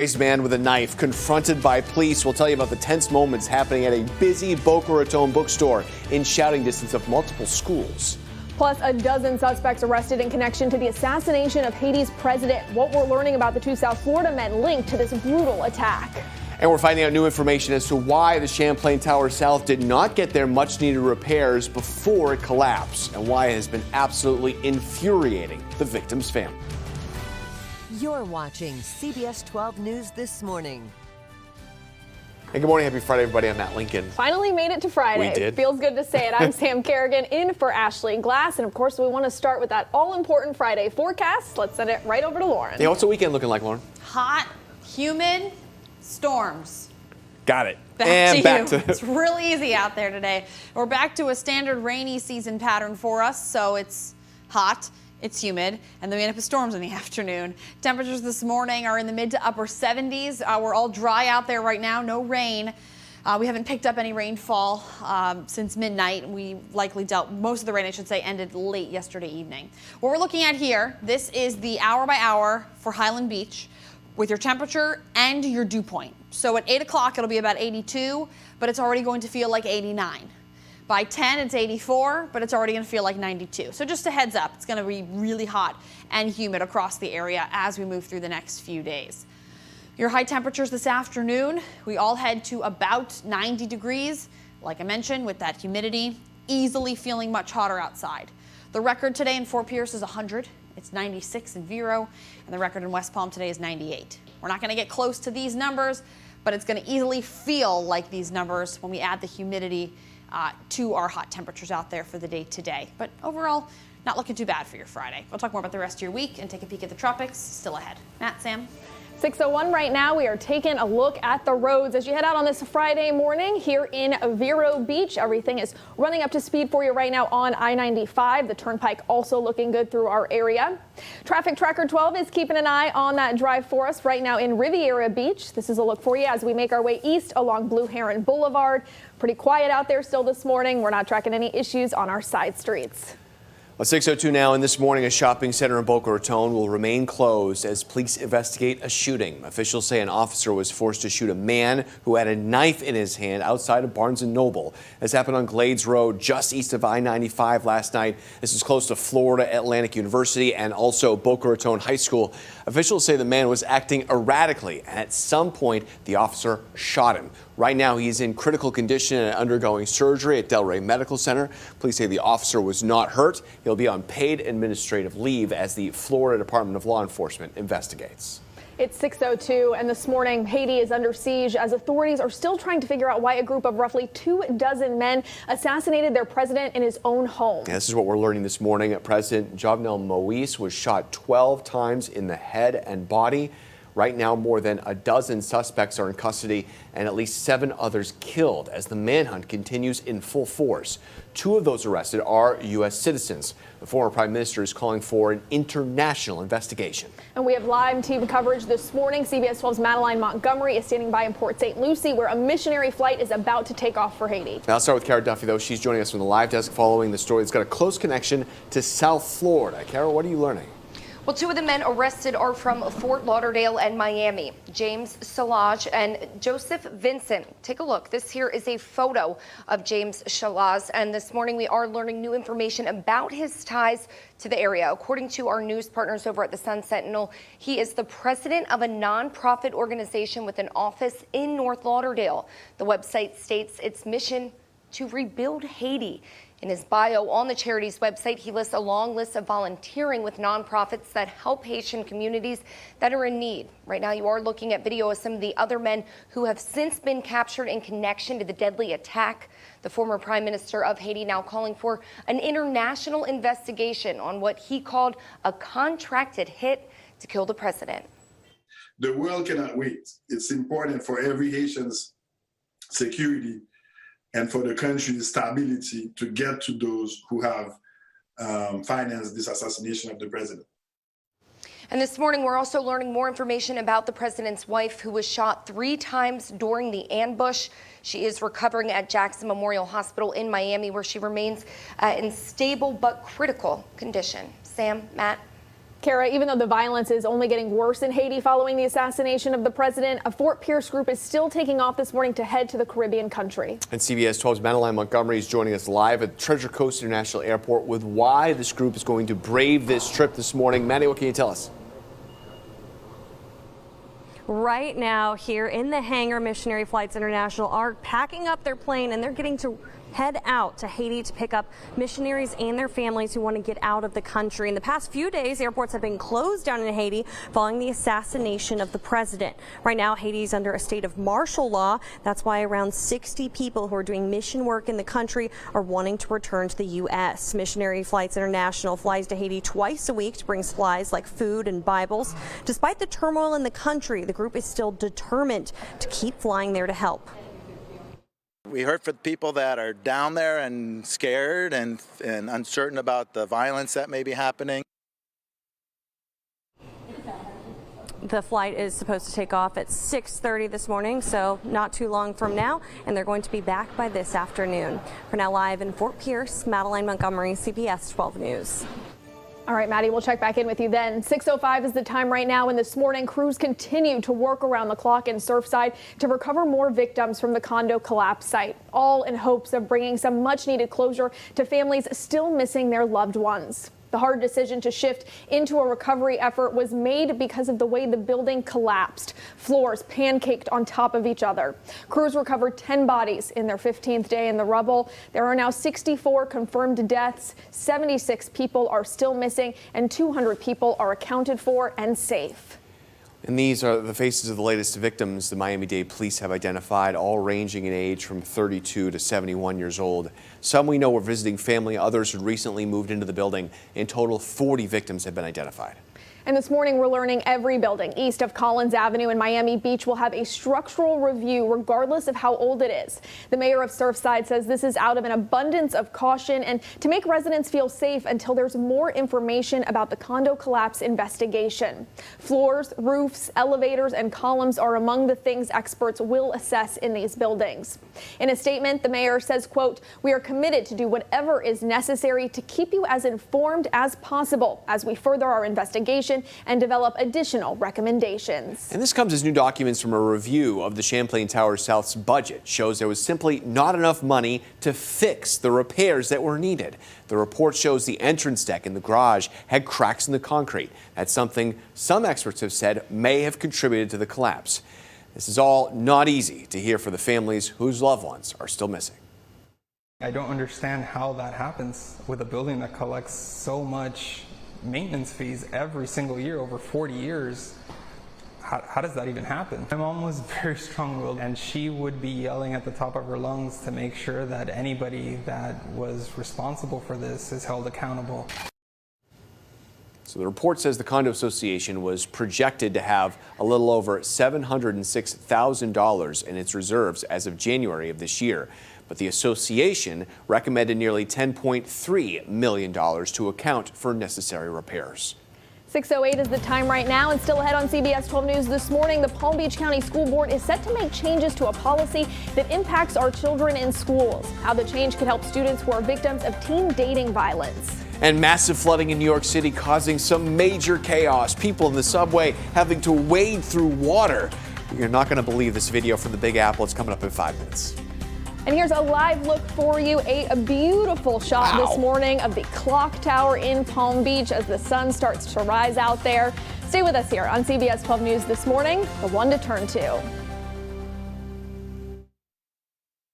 A man with a knife confronted by police. We'll tell you about the tense moments happening at a busy Boca Raton bookstore in shouting distance of multiple schools. Plus, a dozen suspects arrested in connection to the assassination of Haiti's president. What we're learning about the two South Florida men linked to this brutal attack. And we're finding out new information as to why the Champlain Tower South did not get their much-needed repairs before it collapsed, and why it has been absolutely infuriating the victims' family. You're watching CBS 12 News This Morning. Hey, good morning. Happy Friday, everybody. I'm Matt Lincoln. Finally made it to Friday. We did. Feels good to say it. I'm Sam Kerrigan in for Ashley Glass. And of course, we want to start with that all-important Friday forecast. Let's send it right over to Lauren. Yeah, what's the weekend looking like, Lauren? Hot, humid, storms. Got it. Back to you. It's real easy out there today. We're back to a standard rainy season pattern for us, so it's hot. It's humid, and then we end up with storms in the afternoon. Temperatures this morning are in the mid to upper 70s. We're all dry out there right now, no rain. We haven't picked up any rainfall since midnight. We likely most of the rain, I should say, ended late yesterday evening. What we're looking at here, this is the hour by hour for Highland Beach with your temperature and your dew point. So at 8 o'clock, it'll be about 82, but it's already going to feel like 89. By 10, it's 84, but it's already going to feel like 92. So just a heads up, it's going to be really hot and humid across the area as we move through the next few days. Your high temperatures this afternoon, we all head to about 90 degrees. Like I mentioned, with that humidity, easily feeling much hotter outside. The record today in Fort Pierce is 100. It's 96 in Vero, and the record in West Palm today is 98. We're not going to get close to these numbers, but it's going to easily feel like these numbers when we add the humidity to our hot temperatures out there for the day today. But overall, not looking too bad for your Friday. We'll talk more about the rest of your week and take a peek at the tropics still ahead. Matt, Sam? 6:01 right now. We are taking a look at the roads as you head out on this Friday morning here in Vero Beach. Everything is running up to speed for you right now on I-95. The turnpike also looking good through our area. Traffic Tracker 12 is keeping an eye on that drive for us right now in Riviera Beach. This is a look for you as we make our way east along Blue Heron Boulevard. Pretty quiet out there still this morning. We're not tracking any issues on our side streets. At 6:02 now, and this morning a shopping center in Boca Raton will remain closed as police investigate a shooting. Officials say an officer was forced to shoot a man who had a knife in his hand outside of Barnes & Noble. This happened on Glades Road just east of I-95 last night. This is close to Florida Atlantic University and also Boca Raton High School. Officials say the man was acting erratically, and at some point the officer shot him. Right now, he's in critical condition and undergoing surgery at Delray Medical Center. Police say the officer was not hurt. He'll be on paid administrative leave as the Florida Department of Law Enforcement investigates. It's 6:02, and this morning, Haiti is under siege as authorities are still trying to figure out why a group of roughly 24 men assassinated their president in his own home. Yeah, this is what we're learning this morning. President Jovenel Moise was shot 12 times in the head and body. Right now, more than a dozen suspects are in custody and at least 7 others killed as the manhunt continues in full force. 2 of those arrested are U.S. citizens. The former prime minister is calling for an international investigation. And we have live team coverage this morning. CBS 12's Madeline Montgomery is standing by in Port St. Lucie, where a missionary flight is about to take off for Haiti. Now, I'll start with Kara Duffy, though. She's joining us from the live desk following the story that's got a close connection to South Florida. Kara, what are you learning? Well, 2 of the men arrested are from Fort Lauderdale and Miami. James Shalaz and Joseph Vincent. Take a look. This here is a photo of James Shalaz, and this morning we are learning new information about his ties to the area. According to our news partners over at the Sun Sentinel, he is the president of a nonprofit organization with an office in North Lauderdale. The website states its mission to rebuild Haiti. In his bio on the charity's website, he lists a long list of volunteering with nonprofits that help Haitian communities that are in need. Right now, you are looking at video of some of the other men who have since been captured in connection to the deadly attack. The former prime minister of Haiti now calling for an international investigation on what he called a contracted hit to kill the president. The world cannot wait. It's important for every Haitian's security and for the country's stability to get to those who have financed this assassination of the president. And this morning, we're also learning more information about the president's wife, who was shot 3 times during the ambush. She is recovering at Jackson Memorial Hospital in Miami, where she remains in stable but critical condition. Sam, Matt? Kara, even though the violence is only getting worse in Haiti following the assassination of the president, a Fort Pierce group is still taking off this morning to head to the Caribbean country. And CBS 12's Madeline Montgomery is joining us live at Treasure Coast International Airport with why this group is going to brave this trip this morning. Maddie, what can you tell us? Right now, here in the hangar, Missionary Flights International are packing up their plane, and they're getting to head out to Haiti to pick up missionaries and their families who want to get out of the country. In the past few days, airports have been closed down in Haiti following the assassination of the president. Right now, Haiti is under a state of martial law. That's why around 60 people who are doing mission work in the country are wanting to return to the U.S. Missionary Flights International flies to Haiti twice a week to bring supplies like food and Bibles. Despite the turmoil in the country, the group is still determined to keep flying there to help. We heard from people that are down there and scared and uncertain about the violence that may be happening. The flight is supposed to take off at 6:30 this morning, so not too long from now, and they're going to be back by this afternoon. For now, live in Fort Pierce, Madeline Montgomery, CBS 12 News. All right, Maddie, we'll check back in with you then. 6:05 is the time right now, and this morning crews continue to work around the clock in Surfside to recover more victims from the condo collapse site, all in hopes of bringing some much-needed closure to families still missing their loved ones. The hard decision to shift into a recovery effort was made because of the way the building collapsed. Floors pancaked on top of each other. Crews recovered 10 bodies in their 15th day in the rubble. There are now 64 confirmed deaths, 76 people are still missing, and 200 people are accounted for and safe. And these are the faces of the latest victims the Miami-Dade police have identified, all ranging in age from 32 to 71 years old. Some we know were visiting family, others had recently moved into the building. In total, 40 victims have been identified. And this morning, we're learning every building east of Collins Avenue in Miami Beach will have a structural review regardless of how old it is. The mayor of Surfside says this is out of an abundance of caution and to make residents feel safe until there's more information about the condo collapse investigation. Floors, roofs, elevators, and columns are among the things experts will assess in these buildings. In a statement, the mayor says, quote, "We are committed to do whatever is necessary to keep you as informed as possible as we further our investigation and develop additional recommendations." And this comes as new documents from a review of the Champlain Tower South's budget shows there was simply not enough money to fix the repairs that were needed. The report shows the entrance deck in the garage had cracks in the concrete. That's something some experts have said may have contributed to the collapse. This is all not easy to hear for the families whose loved ones are still missing. I don't understand how that happens with a building that collects so much maintenance fees every single year over 40 years. How does that even happen? My mom was very strong-willed, and she would be yelling at the top of her lungs to make sure that anybody that was responsible for this is held accountable. So the report says the condo association was projected to have a little over $706,000 in its reserves as of January of this year. But the association recommended nearly $10.3 million to account for necessary repairs. 6:08 is the time right now, and still ahead on CBS 12 News this morning, the Palm Beach County School Board is set to make changes to a policy that impacts our children in schools. How the change could help students who are victims of teen dating violence. And massive flooding in New York City causing some major chaos. People in the subway having to wade through water. You're not going to believe this video from the Big Apple. It's coming up in 5 minutes. And here's a live look for you, a beautiful shot this morning of the clock tower in Palm Beach as the sun starts to rise out there. Stay with us here on CBS 12 News this morning, the one to turn to.